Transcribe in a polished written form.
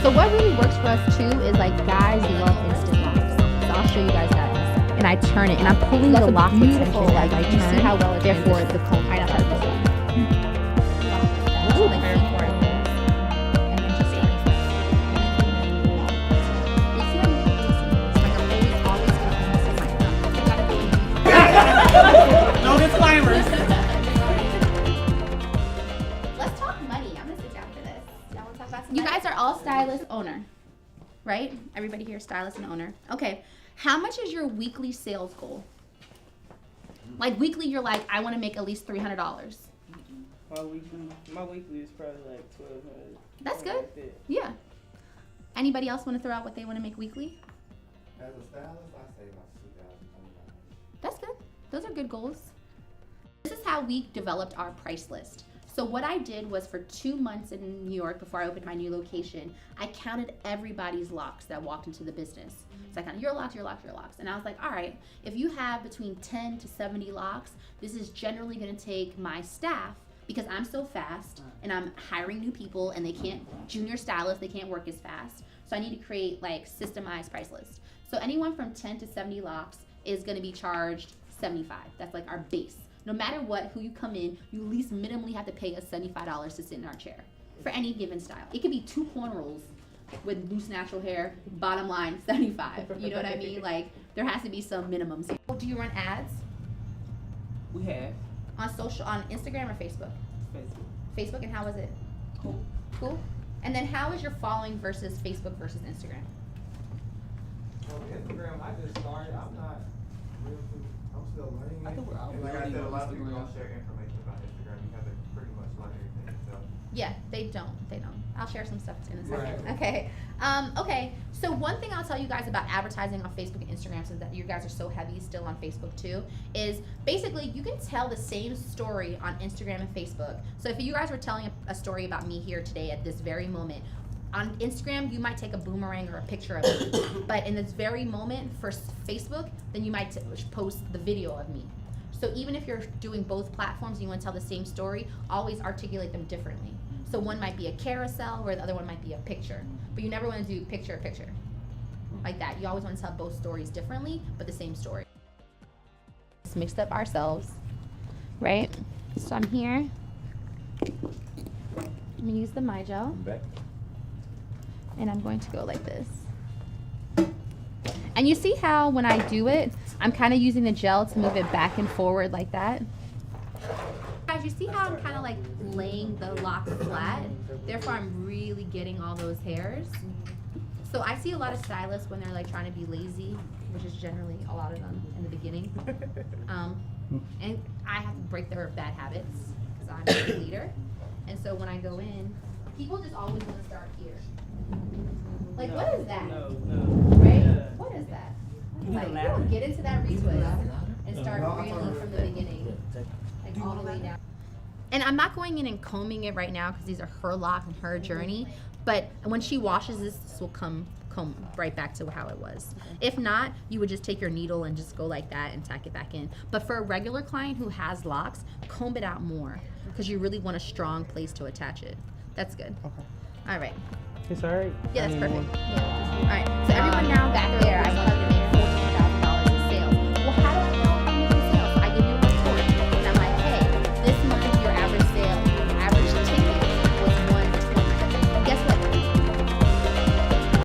So what really works for us too is like guys love instant locks. So I'll show you guys that in a second. And I turn it, and I'm pulling the lock beautiful as I turn. You see how well it therefore the comb charges it. Ooh, like very important. And then just start. You see how you it's like I'm always going to No disclaimers. Let's talk money. I'm gonna sit down for this. Y'all wanna talk about some money? You guys are all stylist owner, right? Everybody here, stylist and owner. Okay. How much is your weekly sales goal? Like weekly, you're like, I want to make at least $300. My weekly is probably like $1,200. That's good. Like yeah. Anybody else want to throw out what they want to make weekly? As a stylist, I say like $2,000. That's good. Those are good goals. This is how we developed our price list. So what I did was for 2 months in New York before I opened my new location, I counted everybody's locks that walked into the business. So I counted your locks, your locks, your locks. And I was like, all right, if you have between 10 to 70 locks, this is generally gonna take my staff, because I'm so fast and I'm hiring new people and they can't, junior stylists, they can't work as fast. So I need to create like systemized price lists. So anyone from 10 to 70 locks is gonna be charged 75. That's like our base. No matter what, who you come in, you at least minimally have to pay us $75 to sit in our chair for any given style. It could be 2 cornrows with loose natural hair, bottom line, 75. You know what I mean? Like, there has to be some minimums. Do you run ads? We have. On social, on Instagram or Facebook? Facebook. Facebook, and how is it? Cool. Cool? And then how is your following versus Facebook versus Instagram? On Instagram, I just started. I'm not real too. I'm still learning it. I think we're all and like I learning said, a on lot of people Instagram. don't share information about Instagram. You have to pretty much learn everything yourself. Yeah, they don't. I'll share some stuff in a second. Right. Okay. Okay. So one thing I'll tell you guys about advertising on Facebook and Instagram, since that you guys are so heavy still on Facebook too, is basically you can tell the same story on Instagram and Facebook. So if you guys were telling a story about me here today at this very moment, on Instagram, you might take a boomerang or a picture of me. But in this very moment for Facebook, then you might post the video of me. So even if you're doing both platforms and you want to tell the same story, always articulate them differently. So one might be a carousel where the other one might be a picture. But you never want to do picture, picture. Like that. You always want to tell both stories differently, but the same story. It's mixed up ourselves, right? So I'm here. I'm going to use the My Gel. Back. And I'm going to go like this. And you see how when I do it, I'm kind of using the gel to move it back and forward like that? Guys, you see how I'm kind of like laying the lock flat? Therefore, I'm really getting all those hairs. So I see a lot of stylists when they're like trying to be lazy, which is generally a lot of them in the beginning. And I have to break their bad habits because I'm a leader. And so when I go in, people just always want to start here. Like, No, what is that? No. Right? Yeah. What is that? You Like, you elaborate. don't get into that retwist and start really from the beginning, like all the way down. And I'm not going in and combing it right now because these are her locks and her journey. But when she washes this, this will comb right back to how it was. If not, you would just take your needle and just go like that and tack it back in. But for a regular client who has locks, comb it out more because you really want a strong place to attach it. That's good. Okay. All right. It's alright. Yeah, that's perfect. Yeah. All right. So everyone now back there, I want to